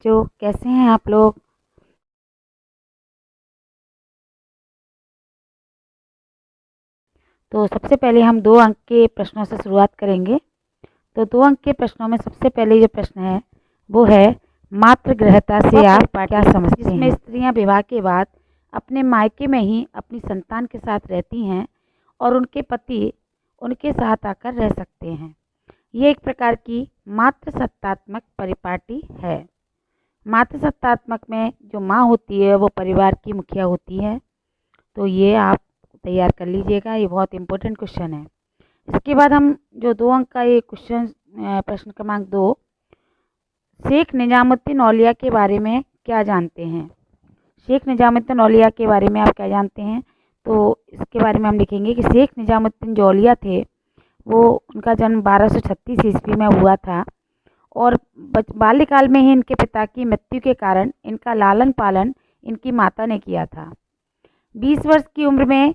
बच्चों, कैसे हैं आप लोग। तो सबसे पहले हम 2 अंक के प्रश्नों से शुरुआत करेंगे। तो 2 अंक के प्रश्नों में सबसे पहले जो प्रश्न है वो है, मातृगृहता से आप क्या समझते हैं। जिसमें स्त्रियां विवाह के बाद अपने मायके में ही अपनी संतान के साथ रहती हैं और उनके पति उनके साथ आकर रह सकते हैं। ये एक प्रकार की मातृसत्तात्मक परिपाटी है। मातृसत्तात्मक में जो माँ होती है वो परिवार की मुखिया होती है। तो ये आप तैयार कर लीजिएगा, ये बहुत इम्पोर्टेंट क्वेश्चन है। इसके बाद हम जो 2 अंक का ये क्वेश्चन प्रश्न क्रमांक 2, शेख निजामुद्दीन औलिया के बारे में क्या जानते हैं। शेख निजामुद्दीन औलिया के बारे में आप क्या जानते हैं। तो इसके बारे में हम लिखेंगे कि शेख निजामुद्दीन जो औलिया थे वो उनका जन्म 1236 ईस्वी में हुआ था और बाल्यकाल में ही इनके पिता की मृत्यु के कारण इनका लालन पालन इनकी माता ने किया था। 20 वर्ष की उम्र में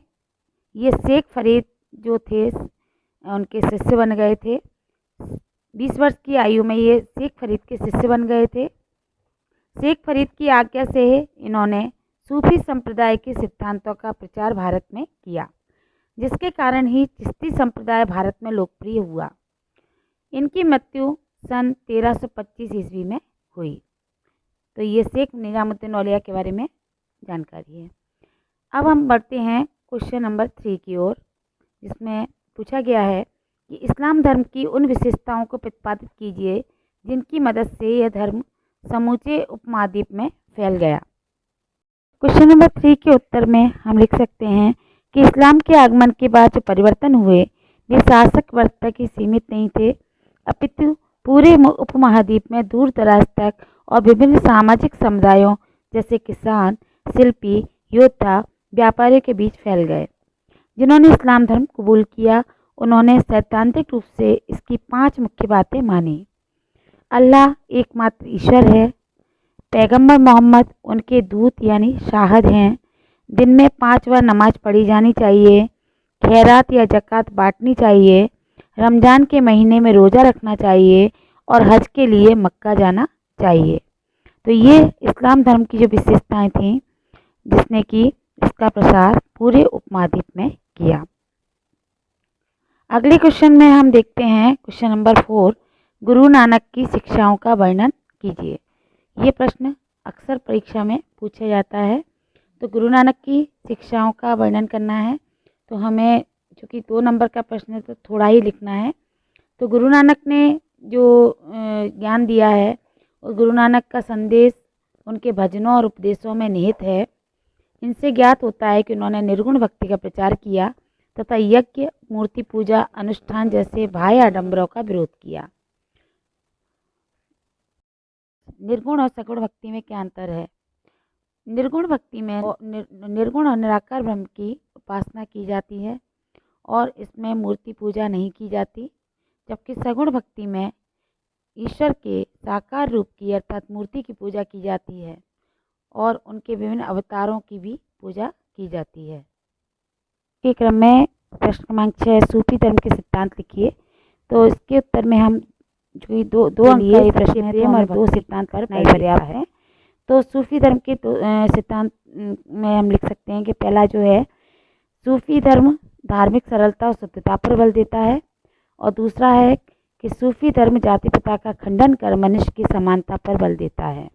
ये शेख फरीद जो थे उनके शिष्य बन गए थे। 20 वर्ष की आयु में ये शेख फरीद के शिष्य बन गए थे। शेख फरीद की आज्ञा से इन्होंने सूफी संप्रदाय के सिद्धांतों का प्रचार भारत में किया, जिसके कारण ही चिश्ती संप्रदाय भारत में लोकप्रिय हुआ। इनकी मृत्यु सन 1325 ईस्वी में हुई। तो ये शेख निजामुद्दीन औलिया के बारे में जानकारी है। अब हम बढ़ते हैं क्वेश्चन नंबर 3 की ओर, जिसमें पूछा गया है कि इस्लाम धर्म की उन विशेषताओं को प्रतिपादित कीजिए जिनकी मदद से यह धर्म समूचे उपमहाद्वीप में फैल गया। क्वेश्चन नंबर 3 के उत्तर में हम लिख सकते हैं कि इस्लाम के आगमन के बाद जो परिवर्तन हुए वे शासक वर्ग तक ही सीमित नहीं थे, अपितु पूरे उपमहाद्वीप में दूर दराज तक और विभिन्न सामाजिक समुदायों जैसे किसान, शिल्पी, योद्धा, व्यापारियों के बीच फैल गए। जिन्होंने इस्लाम धर्म कबूल किया उन्होंने सैद्धांतिक रूप से इसकी 5 मुख्य बातें मानी। अल्लाह एकमात्र ईश्वर है, पैगंबर मोहम्मद उनके दूत यानी शाहिद हैं, दिन में 5 बार नमाज पढ़ी जानी चाहिए, खैरात या ज़कात बांटनी चाहिए, रमज़ान के महीने में रोज़ा रखना चाहिए और हज के लिए मक्का जाना चाहिए। तो ये इस्लाम धर्म की जो विशेषताएं थीं जिसने कि इसका प्रसार पूरे उपमहाद्वीप में किया। अगले क्वेश्चन में हम देखते हैं क्वेश्चन नंबर 4, गुरु नानक की शिक्षाओं का वर्णन कीजिए। ये प्रश्न अक्सर परीक्षा में पूछा जाता है। तो गुरु नानक की शिक्षाओं का वर्णन करना है तो हमें, चूँकि 2 नंबर का प्रश्न है तो थोड़ा ही लिखना है। तो गुरु नानक ने जो ज्ञान दिया है और गुरु नानक का संदेश उनके भजनों और उपदेशों में निहित है। इनसे ज्ञात होता है कि उन्होंने निर्गुण भक्ति का प्रचार किया तथा यज्ञ, मूर्ति पूजा, अनुष्ठान जैसे बाह्य आडंबरों का विरोध किया। निर्गुण और सगुण भक्ति में क्या अंतर है। निर्गुण भक्ति में निर्गुण और निराकार ब्रह्म की उपासना की जाती है और इसमें मूर्ति पूजा नहीं की जाती, जबकि सगुण भक्ति में ईश्वर के साकार रूप की अर्थात मूर्ति की पूजा की जाती है और उनके विभिन्न अवतारों की भी पूजा की जाती है। के क्रम में प्रश्न क्रमांक 6, सूफी धर्म के सिद्धांत लिखिए। तो इसके उत्तर में हम जो दो अंक का ये प्रश्न है प्रेम और 2 सिद्धांत पर पर्याप्त है। तो सूफी धर्म के सिद्धांत में हम लिख सकते हैं कि पहला जो है, सूफी धर्म धार्मिक सरलता और शुद्धता पर बल देता है और दूसरा है कि सूफी धर्म जाति प्रथा का खंडन कर मनुष्य की समानता पर बल देता है।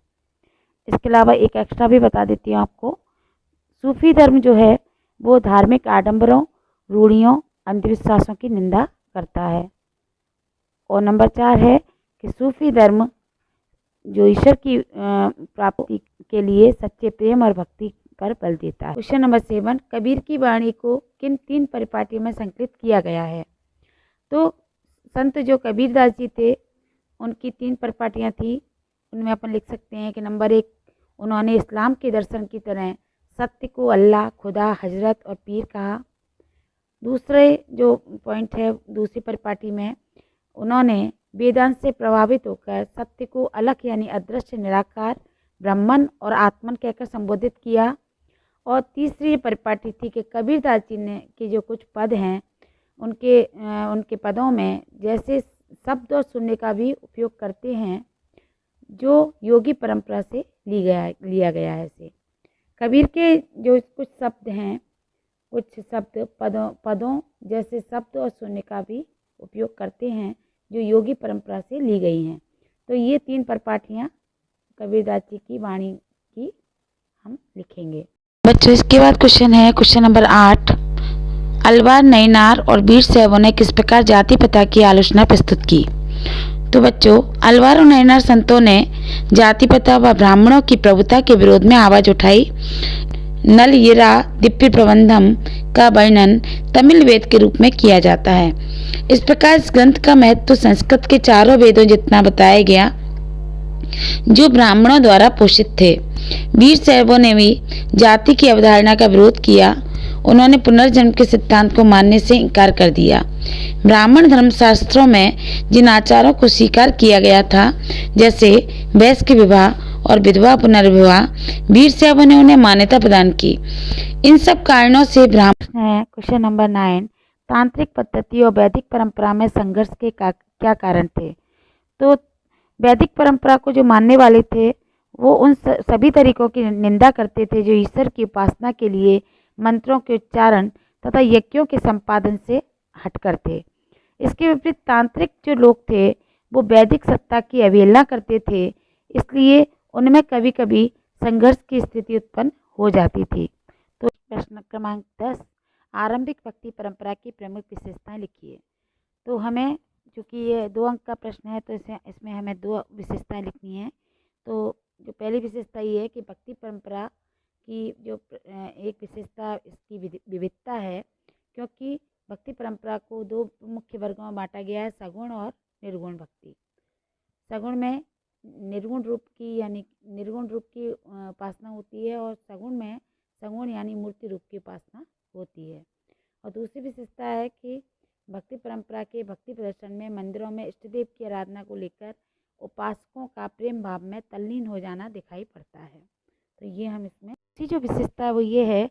इसके अलावा एक एक्स्ट्रा भी बता देती हूँ आपको, सूफी धर्म जो है वो धार्मिक आडंबरों, रूढ़ियों, अंधविश्वासों की निंदा करता है। और नंबर 4 है कि सूफी धर्म जो ईश्वर की प्राप्ति के लिए सच्चे प्रेम और भक्ति पर बल देता है। क्वेश्चन नंबर 7, कबीर की वाणी को किन 3 परिपाटियों में संकलित किया गया है। तो संत जो कबीरदास जी थे उनकी 3 परिपाटियाँ थी। उनमें अपन लिख सकते हैं कि नंबर 1, उन्होंने इस्लाम के दर्शन की तरह सत्य को अल्लाह, खुदा, हजरत और पीर कहा। दूसरे जो पॉइंट है दूसरी परिपाटी में, उन्होंने वेदांत से प्रभावित होकर सत्य को अलग यानी अदृश्य, निराकार, ब्रह्मन और आत्मन कहकर संबोधित किया। और तीसरी परिपाटी थी कि कबीरदास जी ने के जो कुछ पद हैं उनके पदों में जैसे शब्द और शून्य का भी उपयोग करते हैं, जो योगी परंपरा से लिया गया है इसे। कबीर के जो कुछ शब्द हैं, कुछ शब्द पदों जैसे शब्द और शून्य का भी उपयोग करते हैं जो योगी परंपरा से ली गई हैं। तो ये 3 परिपाटियाँ कबीरदास जी की वाणी की हम लिखेंगे। बच्चों, इसके बाद क्वेश्चन है क्वेश्चन नंबर 8। अलवार, नैनार और वीर साहबों ने किस प्रकार जाति प्रथा की आलोचना प्रस्तुत की? तो बच्चों, अलवार और नैनार संतों ने जाति प्रथा व ब्राह्मणों की प्रभुता के विरोध में आवाज उठाई। नल यिरा दिव्य प्रबंधम का वर्णन तमिल वेद के रूप में किया जाता है। इस प्रकार इस ग्रंथ का महत्व संस्कृत के चारों वेदों जितना बताया गया जो ब्राह्मणों द्वारा पोषित थे। वीर साहबों ने भी जाति की अवधारणा का विरोध किया। उन्होंने पुनर्जन्म के सिद्धांत को मानने से इनकार कर दिया। ब्राह्मण धर्मशास्त्रों में जिन आचारों को स्वीकार किया गया था, जैसे वैश्य विवाह और विधवा पुनर्विवाह, वीर साहबों ने उन्हें मान्यता प्रदान की। इन सब कारणों से ब्राह्मण है। Question number 9। तांत्रिक पद्धति और वैदिक परंपरा में संघर्ष के क्या कारण थे? तो वैदिक परंपरा को जो मानने वाले थे वो उन सभी तरीकों की निंदा करते थे जो ईश्वर की उपासना के लिए मंत्रों के उच्चारण तथा यज्ञों के संपादन से हटकर थे। इसके विपरीत तांत्रिक जो लोग थे वो वैदिक सत्ता की अवहेलना करते थे, इसलिए उनमें कभी कभी संघर्ष की स्थिति उत्पन्न हो जाती थी। तो प्रश्न क्रमांक 10। आरंभिक भक्ति परंपरा की प्रमुख विशेषताएं लिखिए। तो हमें, चूँकि ये 2 अंक का प्रश्न है, तो इसमें हमें 2 विशेषताएं लिखनी है। तो जो पहली विशेषता ये है कि भक्ति परंपरा की जो एक विशेषता इसकी विविधता है, क्योंकि भक्ति परंपरा को 2 मुख्य वर्गों में बांटा गया है, सगुण और निर्गुण भक्ति। सगुण में निर्गुण रूप की उपासना होती है और सगुण में सगुण यानी मूर्ति रूप की उपासना होती है। और दूसरी विशेषता है कि भक्ति परंपरा के भक्ति प्रदर्शन में मंदिरों में इष्टदेव की आराधना को लेकर उपासकों का प्रेम भाव में तल्लीन हो जाना दिखाई पड़ता है। तो ये हम इसमें दूसरी जो विशेषता है वो ये है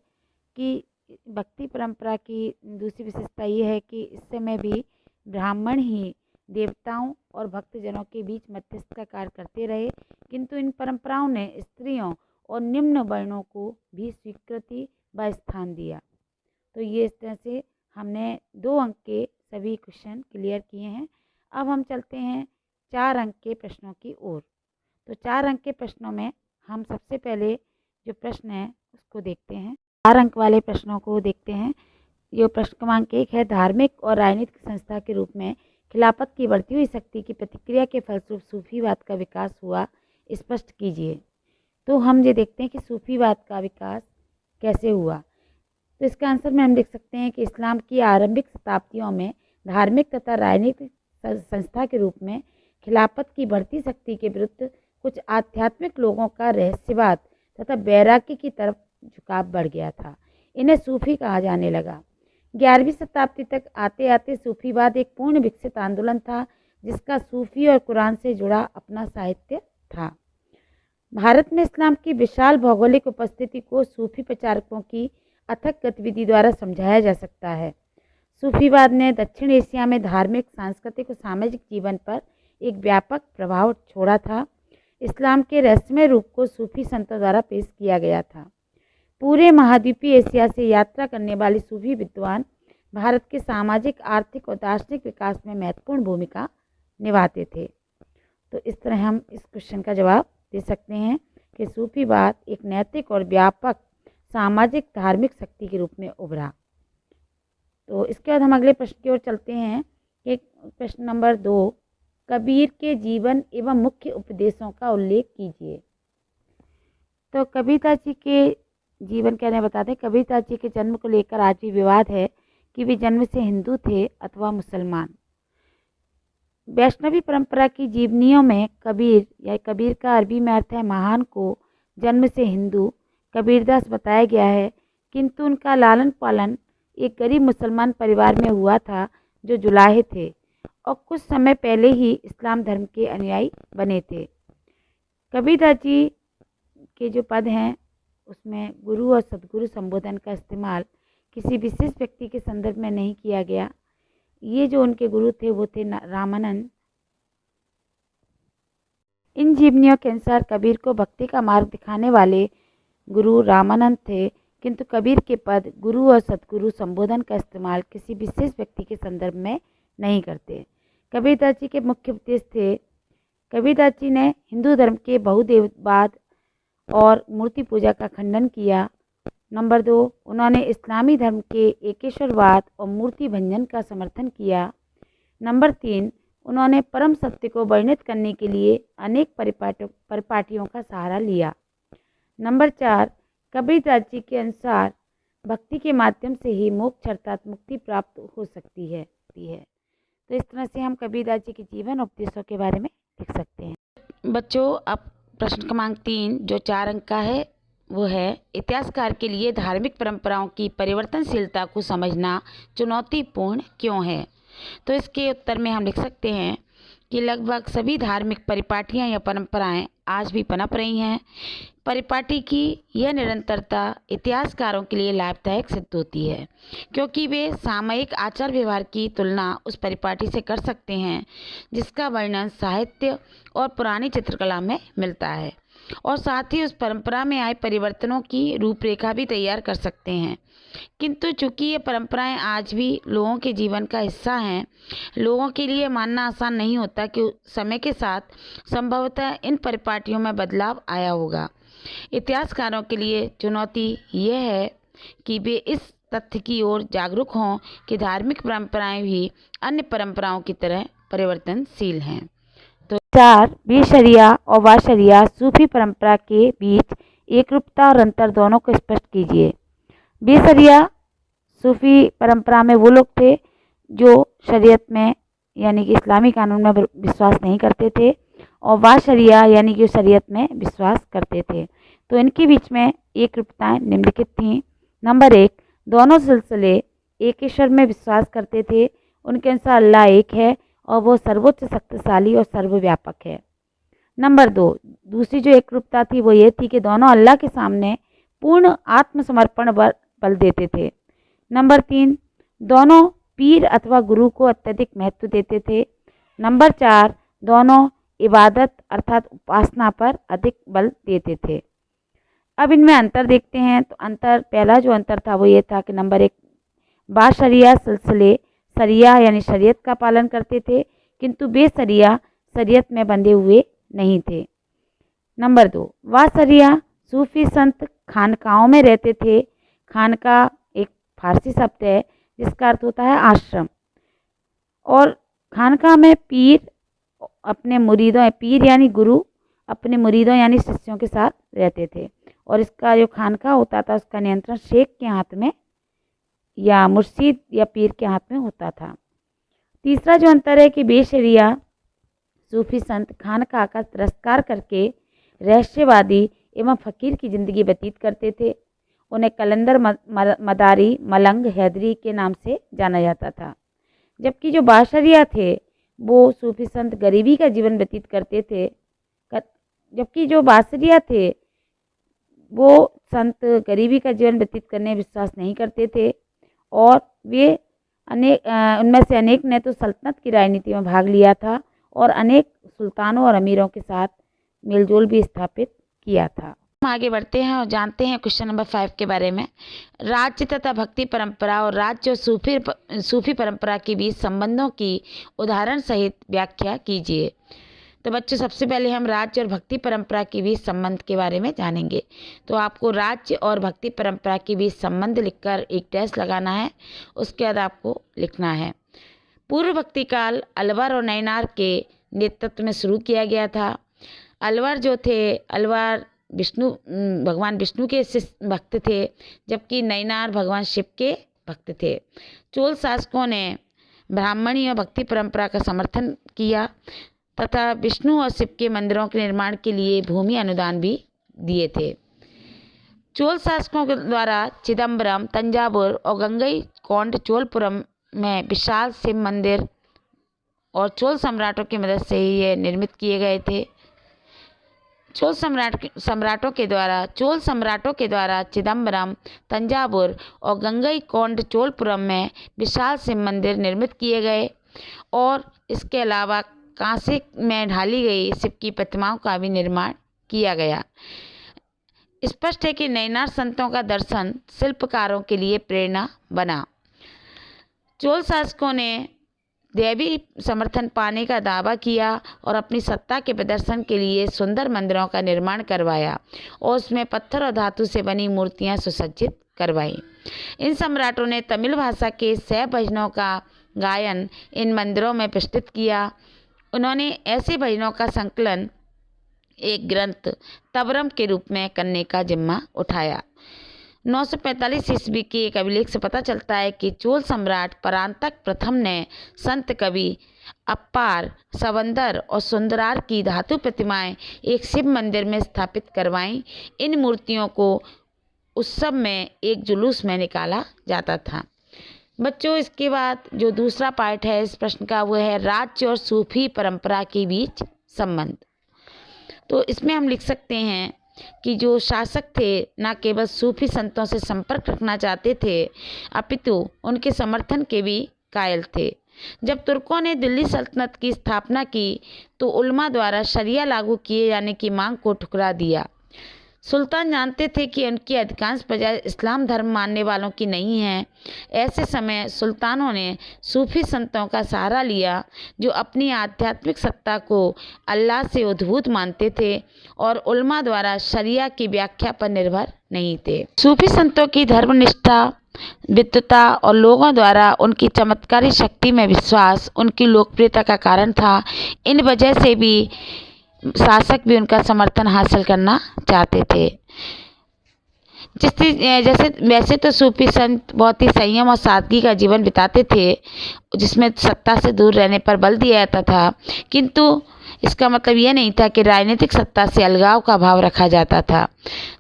कि भक्ति परंपरा की दूसरी विशेषता ये है कि इस समय भी ब्राह्मण ही देवताओं और भक्तजनों के बीच मध्यस्थ का कार्य करते रहे, किंतु इन परंपराओं ने स्त्रियों और निम्न वर्णों को भी स्वीकृति व स्थान दिया। तो ये इस तरह से हमने 2 अंक के सभी क्वेश्चन क्लियर किए हैं। अब हम चलते हैं 4 अंक के प्रश्नों की ओर। तो 4 अंक के प्रश्नों में हम सबसे पहले जो प्रश्न है उसको देखते हैं। 4 अंक वाले प्रश्नों को देखते हैं। ये प्रश्न क्रमांक 1 है, धार्मिक और राजनीतिक संस्था के रूप में खिलाफत की बढ़ती हुई शक्ति की प्रतिक्रिया के फलस्वरूप सूफीवाद का विकास हुआ, स्पष्ट कीजिए। तो हम ये देखते हैं कि सूफीवाद का विकास कैसे हुआ। तो इसका आंसर में हम देख सकते हैं कि इस्लाम की आरंभिक शताब्दियों में धार्मिक तथा राजनीतिक संस्था के रूप में खिलाफत की बढ़ती शक्ति के विरुद्ध कुछ आध्यात्मिक लोगों का रहस्यवाद तथा वैराग्य की तरफ झुकाव बढ़ गया था। इन्हें सूफी कहा जाने लगा। 11वीं शताब्दी तक आते आते सूफीवाद एक पूर्ण विकसित आंदोलन था जिसका सूफी और कुरान से जुड़ा अपना साहित्य था। भारत में इस्लाम की विशाल भौगोलिक उपस्थिति को सूफी प्रचारकों की अथक गतिविधि द्वारा समझाया जा सकता है। सूफीवाद ने दक्षिण एशिया में धार्मिक, सांस्कृतिक और सामाजिक जीवन पर एक व्यापक प्रभाव छोड़ा था। इस्लाम के रहस्यमय रूप को सूफी संतों द्वारा पेश किया गया था। पूरे महाद्वीपीय एशिया से यात्रा करने वाले सूफी विद्वान भारत के सामाजिक, आर्थिक और दार्शनिक विकास में महत्वपूर्ण भूमिका निभाते थे। तो इस तरह हम इस क्वेश्चन का जवाब दे सकते हैं कि सूफीवाद एक नैतिक और व्यापक सामाजिक धार्मिक शक्ति के रूप में उभरा। तो इसके बाद हम अगले प्रश्न की ओर चलते हैं कि प्रश्न नंबर 2, कबीर के जीवन एवं मुख्य उपदेशों का उल्लेख कीजिए। तो कबीरदास जी के जीवन कहने बताते हैं। कबीरदास जी के जन्म को लेकर आज भी विवाद है कि वे जन्म से हिंदू थे अथवा मुसलमान। वैष्णवी परंपरा की जीवनियों में कबीर या कबीर का अरबी में अर्थ है महान को जन्म से हिंदू कबीरदास बताया गया है, किंतु उनका लालन पालन एक गरीब मुसलमान परिवार में हुआ था जो जुलाहे थे और कुछ समय पहले ही इस्लाम धर्म के अनुयायी बने थे। कबीरदास जी के जो पद हैं उसमें गुरु और सदगुरु संबोधन का इस्तेमाल किसी विशेष व्यक्ति के संदर्भ में नहीं किया गया। ये जो उनके गुरु थे वो थे रामानंद इन जीवनियों के अनुसार कबीर को भक्ति का मार्ग दिखाने वाले गुरु रामानंद थे, किंतु कबीर के पद, गुरु और सतगुरु संबोधन का इस्तेमाल किसी विशेष व्यक्ति के संदर्भ में नहीं करते। कबीरदास जी के मुख्य उपदेश थे। कबीरदास जी ने हिंदू धर्म के बहुदेववाद और मूर्ति पूजा का खंडन किया। नंबर 2, उन्होंने इस्लामी धर्म के एकेश्वरवाद और मूर्ति भंजन का समर्थन किया। नंबर 3, उन्होंने परम सत्य को वर्णित करने के लिए अनेक परिपाटियों का सहारा लिया। नंबर 4, कबीरदास जी के अनुसार भक्ति के माध्यम से ही मोक्ष अर्थात मुक्ति प्राप्त हो सकती है। तो इस तरह से हम कबीरदास जी के जीवन उपदेशों के बारे में लिख सकते हैं। बच्चों, अब प्रश्न क्रमांक 3 जो 4 अंक का है वो है, इतिहासकार के लिए धार्मिक परंपराओं की परिवर्तनशीलता को समझना चुनौतीपूर्ण क्यों है। तो इसके उत्तर में हम लिख सकते हैं कि लगभग सभी धार्मिक परिपाटियां या परंपराएं आज भी पनप रही हैं। परिपाटी की यह निरंतरता इतिहासकारों के लिए लाभदायक सिद्ध होती है, क्योंकि वे सामयिक आचार व्यवहार की तुलना उस परिपाटी से कर सकते हैं जिसका वर्णन साहित्य और पुरानी चित्रकला में मिलता है, और साथ ही उस परंपरा में आए परिवर्तनों की रूपरेखा भी तैयार कर सकते हैं। किंतु चूंकि ये परंपराएं आज भी लोगों के जीवन का हिस्सा हैं, लोगों के लिए मानना आसान नहीं होता कि समय के साथ संभवतः इन परिपाटियों में बदलाव आया होगा। इतिहासकारों के लिए चुनौती यह है कि वे इस तथ्य की ओर जागरूक हों कि धार्मिक परंपराएं भी अन्य परंपराओं की तरह परिवर्तनशील हैं। तो 4, बेशरिया और वाशरिया सूफी परंपरा के बीच एकरूपता और अंतर दोनों को स्पष्ट कीजिए। बेशरिया सूफी परंपरा में वो लोग थे जो शरीयत में यानी कि इस्लामी कानून में विश्वास नहीं करते थे, और वाशरिया यानी कि शरीयत में विश्वास करते थे। तो इनके बीच में एकरूपताएं निम्नलिखित थीं। नंबर 1, दोनों सिलसिले एक ईश्वर में विश्वास करते थे। उनके अनुसार अल्लाह एक है और वो सर्वोच्च, शक्तिशाली और सर्वव्यापक है। नंबर 2, दूसरी जो एकरूपता थी वो ये थी कि दोनों अल्लाह के सामने पूर्ण आत्मसमर्पण बल देते थे। नंबर 3, दोनों पीर अथवा गुरु को अत्यधिक महत्व देते थे। नंबर 4, दोनों इबादत अर्थात उपासना पर अधिक बल देते थे। अब इनमें अंतर देखते हैं। तो पहला जो अंतर था वो ये था कि नंबर 1, बाशरिया सिलसिले शरिया यानी शरीयत का पालन करते थे, किंतु बेशरिया शरीयत में बंधे हुए नहीं थे। नंबर 2, वाशरिया सूफी संत खानकाहों में रहते थे। खानका एक फारसी शब्द है जिसका अर्थ होता है आश्रम, और खानका में पीर अपने मुरीदों, पीर यानी गुरु अपने मुरीदों यानी शिष्यों के साथ रहते थे, और इसका जो खानका होता था उसका नियंत्रण शेख के हाथ में या मुर्शिद या पीर के हाथ में होता था। तीसरा जो अंतर है कि बेशरिया सूफी संत खानका का तिरस्कार करके रहस्यवादी एवं फकीर की ज़िंदगी व्यतीत करते थे। उन्हें कलंदर, मदारी, मलंग, हैदरी के नाम से जाना जाता था। जबकि जो बाशरिया थे वो सूफी संत गरीबी का जीवन व्यतीत करते थे। जबकि जो बाशरिया थे वो संत गरीबी का जीवन व्यतीत करने में विश्वास नहीं करते थे, और वे उनमें से अनेक ने तो सल्तनत की राजनीति में भाग लिया था और अनेक सुल्तानों और अमीरों के साथ मेलजोल भी स्थापित किया था। हम आगे बढ़ते हैं और जानते हैं क्वेश्चन नंबर 5 के बारे में। राज्य तथा भक्ति परंपरा और राज्य और सूफी परंपरा के बीच संबंधों की उदाहरण सहित व्याख्या कीजिए। तो बच्चों, सबसे पहले हम राज्य और भक्ति परंपरा के बीच संबंध के बारे में जानेंगे। तो आपको राज्य और भक्ति परंपरा के बीच संबंध लिखकर एक डैश लगाना है, उसके बाद आपको लिखना है। पूर्व भक्ति काल अलवर और नैनार के नेतृत्व में शुरू किया गया था। अलवर जो थे, अलवर भगवान विष्णु के भक्त थे, जबकि नैनार भगवान शिव के भक्त थे। चोल शासकों ने ब्राह्मणी और भक्ति परंपरा का समर्थन किया तथा विष्णु और शिव के मंदिरों के निर्माण के लिए भूमि अनुदान भी दिए थे। चोल शासकों के द्वारा चिदम्बरम, तंजावुर और गंगईकोंड चोलपुरम में विशाल शिव मंदिर और चोल सम्राटों की मदद से ही ये निर्मित किए गए थे। चोल सम्राटों के द्वारा चिदम्बरम, तंजावुर और गंगईकोंड चोलपुरम में विशाल शिव मंदिर निर्मित किए गए, और इसके अलावा कांसे में ढाली गई शिव की प्रतिमाओं का भी निर्माण किया गया। स्पष्ट है कि नैनार संतों का दर्शन शिल्पकारों के लिए प्रेरणा बना। चोल शासकों ने दैवी समर्थन पाने का दावा किया और अपनी सत्ता के प्रदर्शन के लिए सुंदर मंदिरों का निर्माण करवाया और उसमें पत्थर और धातु से बनी मूर्तियां सुसज्जित करवाई। इन सम्राटों ने तमिल भाषा के 100 भजनों का गायन इन मंदिरों में प्रस्तुत किया। उन्होंने ऐसे भजनों का संकलन एक ग्रंथ तबरम के रूप में करने का जिम्मा उठाया। 945 ईस्वी के एक अभिलेख से पता चलता है कि चोल सम्राट परांतक प्रथम ने संत कवि अप्पार, सवंदर और सुंदरार की धातु प्रतिमाएं एक शिव मंदिर में स्थापित करवाईं। इन मूर्तियों को उत्सव में एक जुलूस में निकाला जाता था। बच्चों, इसके बाद जो दूसरा पार्ट है इस प्रश्न का वो है राज्य और सूफी परंपरा के बीच संबंध। तो इसमें हम लिख सकते हैं कि जो शासक थे न केवल सूफी संतों से संपर्क रखना चाहते थे अपितु उनके समर्थन के भी कायल थे। जब तुर्कों ने दिल्ली सल्तनत की स्थापना की तो उलमा द्वारा शरिया लागू किए जाने की मांग को ठुकरा दिया। सुल्तान जानते थे कि उनकी अधिकांश प्रजा इस्लाम धर्म मानने वालों की नहीं है। ऐसे समय सुल्तानों ने सूफी संतों का सहारा लिया जो अपनी आध्यात्मिक सत्ता को अल्लाह से उद्भूत मानते थे और उलमा द्वारा शरिया की व्याख्या पर निर्भर नहीं थे। सूफी संतों की धर्मनिष्ठा, विद्वता और लोगों द्वारा उनकी चमत्कारी शक्ति में विश्वास उनकी लोकप्रियता का कारण था। इन वजह से भी शासक भी उनका समर्थन हासिल करना चाहते थे। वैसे तो सूफी संत बहुत ही संयम और सादगी का जीवन बिताते थे जिसमें सत्ता से दूर रहने पर बल दिया जाता था, किंतु इसका मतलब यह नहीं था कि राजनीतिक सत्ता से अलगाव का भाव रखा जाता था।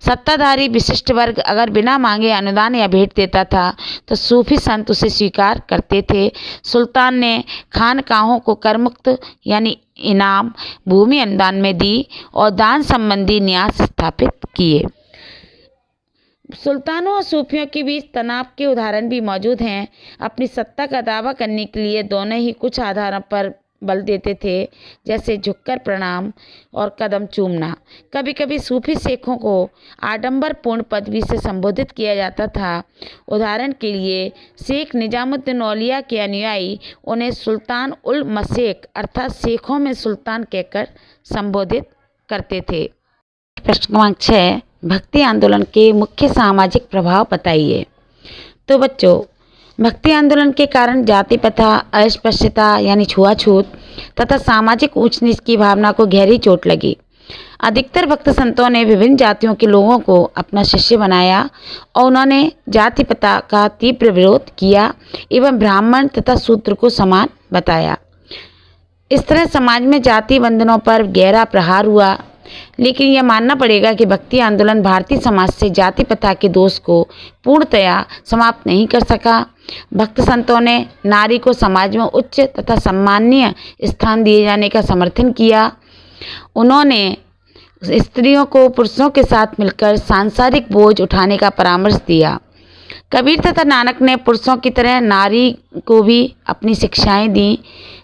सत्ताधारी विशिष्ट वर्ग अगर बिना मांगे अनुदान या भेंट देता था तो सूफी संत उसे स्वीकार करते थे। सुल्तान ने खानकाहों को करमुक्त यानी इनाम भूमि अनुदान में दी और दान संबंधी न्यास स्थापित किए। सुल्तानों और सूफियों के बीच तनाव के उदाहरण भी मौजूद हैं। अपनी सत्ता का दावा करने के लिए दोनों ही कुछ आधारों पर बल देते थे, जैसे झुककर प्रणाम और कदम चूमना। कभी कभी सूफी शेखों को आडंबरपूर्ण पदवी से संबोधित किया जाता था। उदाहरण के लिए शेख निजामुद्दीन औलिया के अनुयायी उन्हें सुल्तान उल मशेख अर्थात शेखों में सुल्तान कहकर संबोधित करते थे। प्रश्न क्रमांक 6, भक्ति आंदोलन के मुख्य सामाजिक प्रभाव बताइए। तो बच्चों, भक्ति आंदोलन के कारण जाति प्रथा, अस्पृश्यता यानी छुआछूत तथा सामाजिक ऊंच नीच की भावना को गहरी चोट लगी। अधिकतर भक्त संतों ने विभिन्न जातियों के लोगों को अपना शिष्य बनाया और उन्होंने जाति प्रथा का तीव्र विरोध किया एवं ब्राह्मण तथा शूद्र को समान बताया। इस तरह समाज में जाति बंधनों पर गहरा प्रहार हुआ। लेकिन यह मानना पड़ेगा कि भक्ति आंदोलन भारतीय समाज से जाति प्रथा के दोष को पूर्णतया समाप्त नहीं कर सका। भक्त संतों ने नारी को समाज में उच्च तथा सम्माननीय स्थान दिए जाने का समर्थन किया। उन्होंने स्त्रियों को पुरुषों के साथ मिलकर सांसारिक बोझ उठाने का परामर्श दिया। कबीर तथा नानक ने पुरुषों की तरह नारी को भी अपनी शिक्षाएं दी।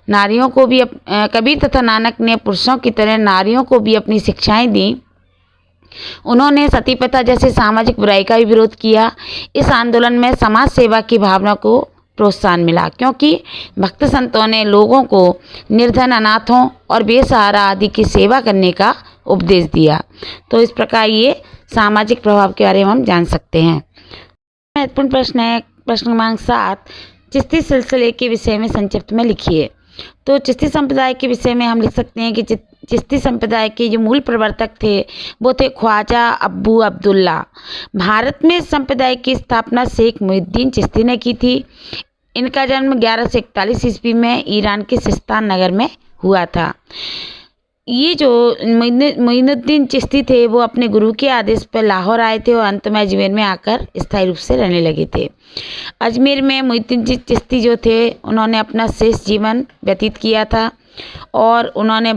कबीर तथा नानक ने पुरुषों की तरह नारियों को भी अपनी शिक्षाएं दी। उन्होंने सती प्रथा जैसी सामाजिक बुराई का भी विरोध किया। इस आंदोलन में समाज सेवा की भावना को प्रोत्साहन मिला क्योंकि भक्त संतों ने लोगों को निर्धन, अनाथों और बेसहारा आदि की सेवा करने का उपदेश दिया। तो इस प्रकार ये सामाजिक प्रभाव के बारे में हम जान सकते हैं। महत्वपूर्ण प्रश्न है प्रश्न क्रमांक 7, चिश्ती सिलसिले के विषय में संक्षिप्त में लिखिए। तो चिश्ती संप्रदाय के विषय में हम लिख सकते हैं कि चिश्ती संप्रदाय के जो मूल प्रवर्तक थे वो थे ख्वाजा अब्बू अब्दुल्ला। भारत में इस संप्रदाय की स्थापना शेख मुहिउद्दीन चिश्ती ने की थी। इनका जन्म 1141 ईस्वी में ईरान के सिस्तान नगर में हुआ था। ये जो मुइनुद्दीन चिश्ती थे वो अपने गुरु के आदेश पर लाहौर आए थे और अंत में अजमेर में आकर स्थायी रूप से रहने लगे थे। अजमेर में मुइनुद्दीन चिश्ती जो थे उन्होंने अपना शेष जीवन व्यतीत किया था और उन्होंने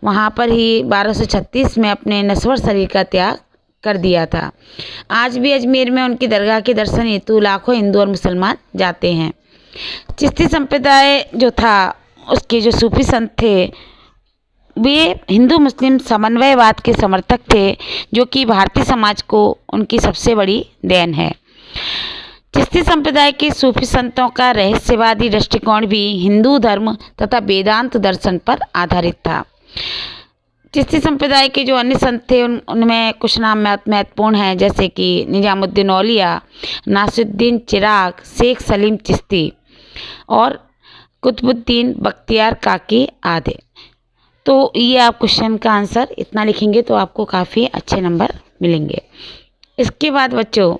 वहाँ पर ही 1236 में अपने नश्वर शरीर का त्याग कर दिया था। आज भी अजमेर में उनकी दरगाह के दर्शन हेतु लाखों हिंदू और मुसलमान जाते हैं। चिश्ती संप्रदाय जो था उसके जो सूफी संत थे वे हिंदू मुस्लिम समन्वयवाद के समर्थक थे, जो कि भारतीय समाज को उनकी सबसे बड़ी देन है। चिश्ती संप्रदाय के सूफी संतों का रहस्यवादी दृष्टिकोण भी हिंदू धर्म तथा वेदांत दर्शन पर आधारित था। चिश्ती संप्रदाय के जो अन्य संत थे उनमें कुछ नाम महत्वपूर्ण हैं, जैसे कि निजामुद्दीन औलिया, नासिरुद्दीन चिराग, शेख सलीम चिश्ती और कुतुबुद्दीन बख्तियार काकी आदि। तो ये आप क्वेश्चन का आंसर इतना लिखेंगे तो आपको काफ़ी अच्छे नंबर मिलेंगे। इसके बाद बच्चों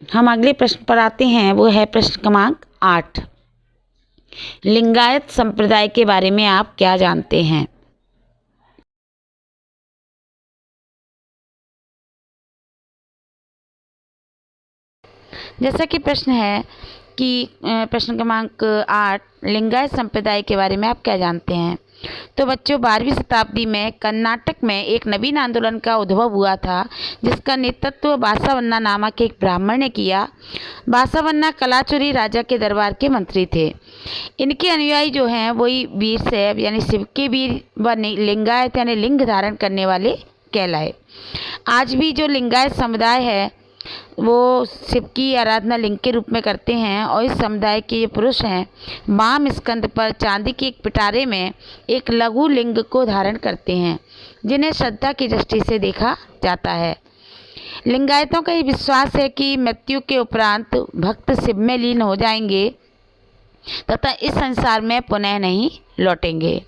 हम अगले प्रश्न पर आते हैं, वो है प्रश्न क्रमांक 8। लिंगायत संप्रदाय के बारे में आप क्या जानते हैं? जैसा कि प्रश्न है कि प्रश्न क्रमांक 8, लिंगायत संप्रदाय के बारे में आप क्या जानते हैं? तो बच्चों 12वीं शताब्दी में कर्नाटक में एक नवीन आंदोलन का उद्भव हुआ था, जिसका नेतृत्व बासावन्ना नामक एक ब्राह्मण ने किया। बासावन्ना कलाचुरी राजा के दरबार के मंत्री थे। इनके अनुयायी जो हैं वही वीर शैव यानी शिव के वीर व लिंगायत यानी लिंग धारण करने वाले कहलाए। आज भी जो लिंगायत समुदाय है वो शिव की आराधना लिंग के रूप में करते हैं, और इस समुदाय के ये पुरुष हैं वाम स्कंद पर चांदी के एक पिटारे में एक लघु लिंग को धारण करते हैं, जिन्हें श्रद्धा की दृष्टि से देखा जाता है। लिंगायतों का ये विश्वास है कि मृत्यु के उपरांत भक्त शिव में लीन हो जाएंगे तथा इस संसार में पुनः नहीं लौटेंगे।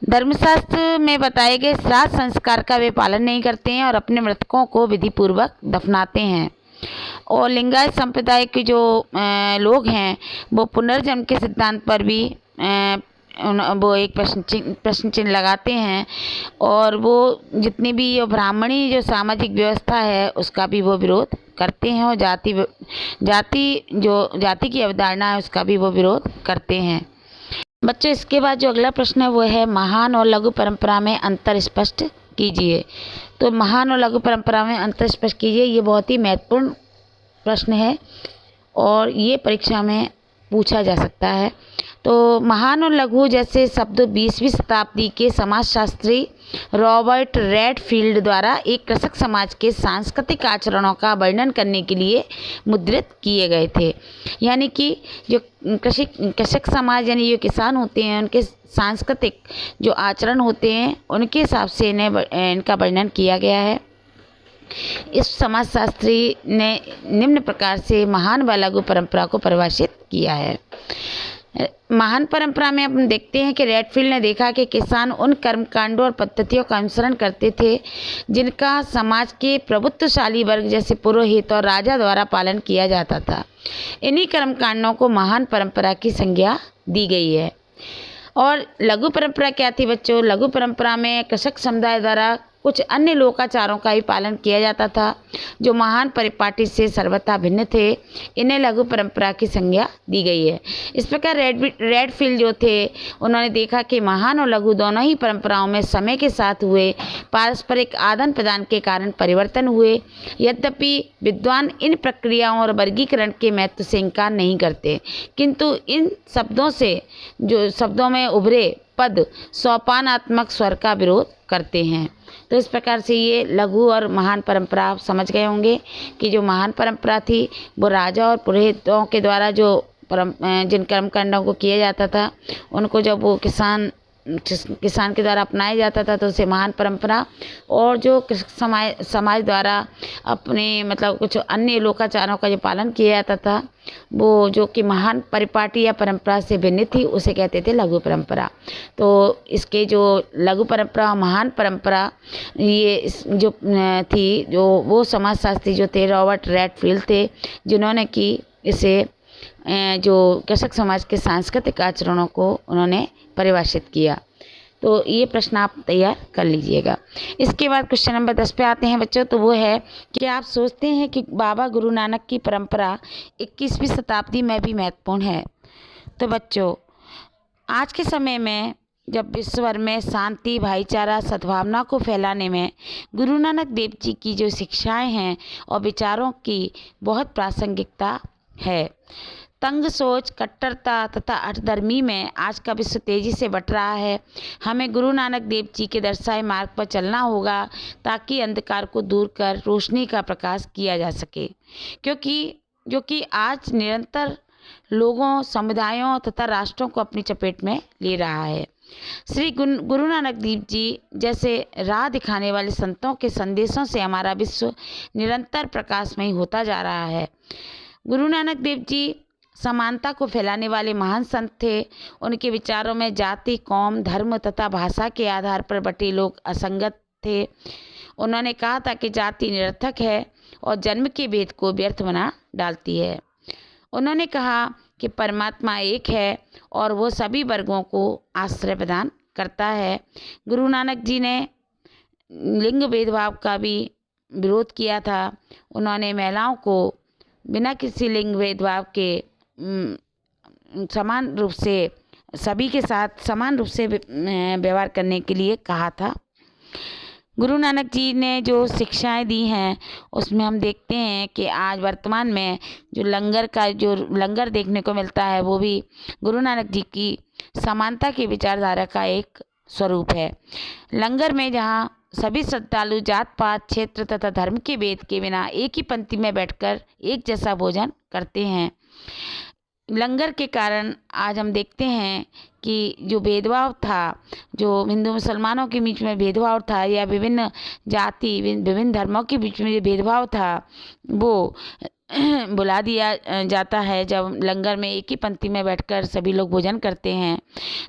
धर्मशास्त्र में बताए गए श्राद्ध संस्कार का वे पालन नहीं करते हैं और अपने मृतकों को विधि पूर्वक दफनाते हैं। और लिंगायत संप्रदाय के जो लोग हैं वो पुनर्जन्म के सिद्धांत पर भी वो एक प्रश्न चिन्ह लगाते हैं, और वो जितनी भी ये ब्राह्मणी जो सामाजिक व्यवस्था है उसका भी वो विरोध करते हैं, और जाति की अवधारणा है उसका भी वो विरोध करते हैं। बच्चों इसके बाद जो अगला प्रश्न है वो है महान और लघु परंपरा में अंतर स्पष्ट कीजिए। तो महान और लघु परंपरा में अंतर स्पष्ट कीजिए, ये बहुत ही महत्वपूर्ण प्रश्न है और ये परीक्षा में पूछा जा सकता है। तो महान और लघु जैसे शब्द 20वीं शताब्दी के समाजशास्त्री रॉबर्ट रेडफील्ड द्वारा एक कृषक समाज के सांस्कृतिक आचरणों का वर्णन करने के लिए मुद्रित किए गए थे। यानी कि जो कृषक समाज यानी जो किसान होते हैं उनके सांस्कृतिक जो आचरण होते हैं उनके हिसाब से इनका वर्णन किया गया है। इस समाजशास्त्री ने निम्न प्रकार से महान व लघु परंपरा को परिभाषित किया है। महान परंपरा में हम देखते हैं कि रेडफील्ड ने देखा कि किसान उन कर्मकांडों और पद्धतियों का अनुसरण करते थे जिनका समाज के प्रभुत्वशाली वर्ग जैसे पुरोहित और राजा द्वारा पालन किया जाता था। इन्हीं कर्मकांडों को महान परंपरा की संज्ञा दी गई है। और लघु परंपरा क्या थी बच्चों? लघु परंपरा में कृषक समुदाय द्वारा कुछ अन्य लोकाचारों का भी पालन किया जाता था जो महान परिपाटी से सर्वथा भिन्न थे। इन्हें लघु परंपरा की संज्ञा दी गई है। इस प्रकार रेडफील्ड जो थे उन्होंने देखा कि महान और लघु दोनों ही परंपराओं में समय के साथ हुए पारस्परिक आदान प्रदान के कारण परिवर्तन हुए। यद्यपि विद्वान इन प्रक्रियाओं और वर्गीकरण के महत्व से इनकार नहीं करते, किंतु इन शब्दों में उभरे पद सोपानात्मक स्वर का विरोध करते हैं। तो इस प्रकार से ये लघु और महान परंपरा आप समझ गए होंगे कि जो महान परंपरा थी वो राजा और पुरोहितों के द्वारा जो जिन कर्मकांडों को किया जाता था उनको जब वो किसान के द्वारा अपनाया जाता था तो उसे महान परंपरा, और जो समाज द्वारा अपने मतलब कुछ अन्य लोकाचारों का जो पालन किया जाता था वो जो कि महान परिपाटी या परंपरा से भिन्न थी उसे कहते थे लघु परंपरा। तो इसके जो लघु परंपरा महान परंपरा ये जो थी जो वो समाजशास्त्री जो थे रॉबर्ट रेडफील्ड थे जिन्होंने कि इसे जो कृषक समाज के सांस्कृतिक आचरणों को उन्होंने परिभाषित किया। तो ये प्रश्न आप तैयार कर लीजिएगा। इसके बाद क्वेश्चन नंबर 10 पे आते हैं बच्चों। तो वो है कि आप सोचते हैं कि बाबा गुरु नानक की परंपरा 21वीं शताब्दी में भी महत्वपूर्ण है? तो बच्चों आज के समय में जब विश्व भर में शांति, भाईचारा, सद्भावना को फैलाने में गुरु नानक देव जी की जो शिक्षाएं हैं और विचारों की बहुत प्रासंगिकता है, तंग सोच, कट्टरता तथा हठधर्मी में आज का विश्व तेजी से बढ़ रहा है। हमें गुरु नानक देव जी के दर्शाए मार्ग पर चलना होगा ताकि अंधकार को दूर कर रोशनी का प्रकाश किया जा सके, क्योंकि आज निरंतर लोगों, समुदायों तथा राष्ट्रों को अपनी चपेट में ले रहा है। श्री गुरु नानक देव जी जैसे राह दिखाने वाले संतों के संदेशों से हमारा विश्व निरंतर प्रकाशमय होता जा रहा है। गुरु नानक देव जी समानता को फैलाने वाले महान संत थे। उनके विचारों में जाति, कौम, धर्म तथा भाषा के आधार पर बटे लोग असंगत थे। उन्होंने कहा था कि जाति निरर्थक है और जन्म के भेद को व्यर्थ बना डालती है। उन्होंने कहा कि परमात्मा एक है और वो सभी वर्गों को आश्रय प्रदान करता है। गुरु नानक जी ने लिंग भेदभाव का भी विरोध किया था। उन्होंने महिलाओं को बिना किसी लिंग भेदभाव के समान रूप से सभी के साथ समान रूप से व्यवहार करने के लिए कहा था। गुरु नानक जी ने जो शिक्षाएं दी हैं उसमें हम देखते हैं कि आज वर्तमान में जो लंगर देखने को मिलता है वो भी गुरु नानक जी की समानता की विचारधारा का एक स्वरूप है। लंगर में जहाँ सभी श्रद्धालु जात पात, क्षेत्र तथा धर्म के भेद के बिना एक ही पंक्ति में बैठकर एक जैसा भोजन करते हैं। लंगर के कारण आज हम देखते हैं कि जो भेदभाव था, जो हिंदू मुसलमानों के बीच में भेदभाव था या विभिन्न जाति, विभिन्न धर्मों के बीच में जो भेदभाव था वो बुला दिया जाता है जब लंगर में एक ही पंक्ति में बैठकर सभी लोग भोजन करते हैं।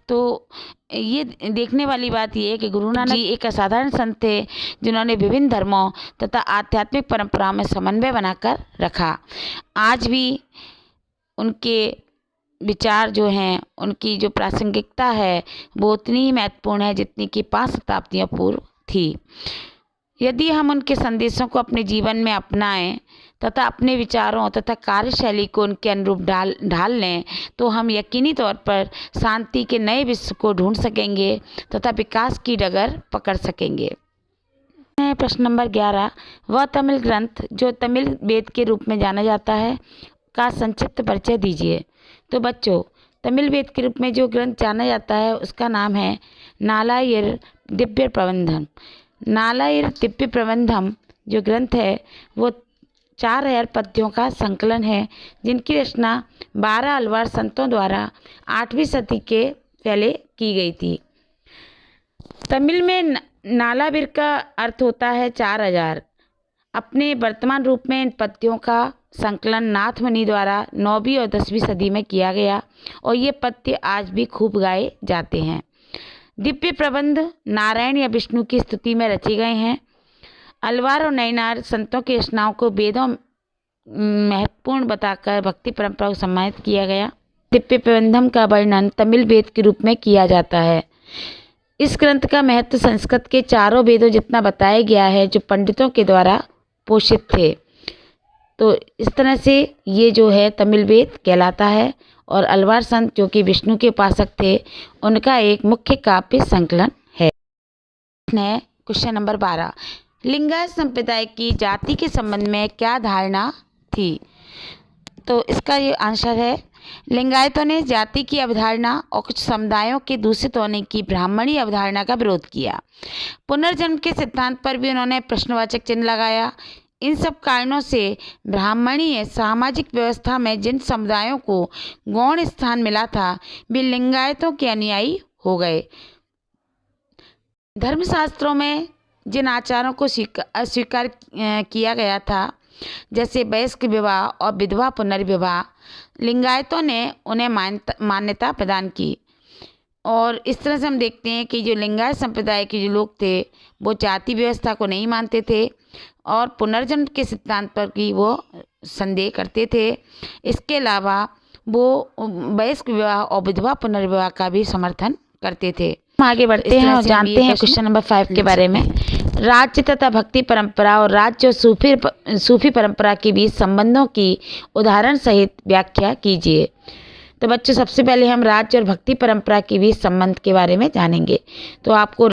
तो ये देखने वाली बात ये है कि गुरु नानक जी एक असाधारण संत थे जिन्होंने विभिन्न धर्मों तथा आध्यात्मिक परंपराओं में समन्वय बनाकर रखा। आज भी उनके विचार जो हैं, उनकी जो प्रासंगिकता है वो उतनी ही महत्वपूर्ण है जितनी कि 5 शताब्दियों पूर्व थी। यदि हम उनके संदेशों को अपने जीवन में अपनाएं तथा अपने विचारों तथा कार्यशैली को उनके अनुरूप ढाल लें तो हम यकीनी तौर पर शांति के नए विश्व को ढूंढ सकेंगे तथा विकास की डगर पकड़ सकेंगे। प्रश्न नंबर 11, वह तमिल ग्रंथ जो तमिल वेद के रूप में जाना जाता है का संक्षिप्त परिचय दीजिए। तो बच्चों, तमिल वेद के रूप में जो ग्रंथ जाना जाता है उसका नाम है नालायर दिव्य प्रबंधम। नालायर दिव्य प्रबंधम जो ग्रंथ है वो 4000 पद्यों का संकलन है जिनकी रचना 12 अलवार संतों द्वारा 8वीं सदी के पहले की गई थी। तमिल में नालावीर का अर्थ होता है 4000। अपने वर्तमान रूप में इन पद्यों का संकलन नाथ मुनि द्वारा 9वीं और 10वीं सदी में किया गया और ये पद्य आज भी खूब गाए जाते हैं। दिव्य प्रबंध नारायण या विष्णु की स्तुति में रचे गए हैं। अलवार और नैनार संतों की रचनाओं को वेदों महत्वपूर्ण बताकर भक्ति परंपरा को सम्मानित किया गया। दिव्य प्रबंधम का वर्णन तमिल वेद के रूप में किया जाता है। इस ग्रंथ का महत्व संस्कृत के 4 वेदों जितना बताया गया है जो पंडितों के द्वारा पोषित थे। तो इस तरह से ये जो है तमिल वेद कहलाता है और अलवार संत जो कि विष्णु के उपासक थे उनका एक मुख्य काव्य संकलन है। क्वेश्चन नंबर 12, लिंगायत संप्रदाय की जाति के संबंध में क्या धारणा थी? तो इसका ये आंसर है, लिंगायतों ने जाति की अवधारणा और कुछ समुदायों के दूषित होने की ब्राह्मणी अवधारणा का विरोध किया। पुनर्जन्म के सिद्धांत पर भी उन्होंने प्रश्नवाचक चिन्ह लगाया। इन सब कारणों से ब्राह्मणीय सामाजिक व्यवस्था में जिन समुदायों को गौण स्थान मिला था वे लिंगायतों के अनुयायी हो गए। धर्मशास्त्रों में जिन आचारों को अस्वीकार किया गया था जैसे वयस्क विवाह और विधवा पुनर्विवाह, लिंगायतों ने उन्हें मान्यता प्रदान की। और इस तरह से हम देखते हैं कि जो लिंगायत संप्रदाय के जो लोग थे वो जाति व्यवस्था को नहीं मानते थे और पुनर्जन्म के सिद्धांत पर भी वो संदेह करते थे। इसके अलावा वो वयस्क विवाह और विधवा पुनर्विवाह का भी समर्थन करते थे। हम आगे बढ़ते हैं और जानते हैं क्वेश्चन नंबर 5 के बारे में। राज्य तथा भक्ति परंपरा और राज्य और सूफी परंपरा के बीच संबंधों की उदाहरण सहित व्याख्या कीजिए। तो बच्चों, सबसे पहले हम राज्य और भक्ति परंपरा के बीच संबंध के बारे में जानेंगे। तो आपको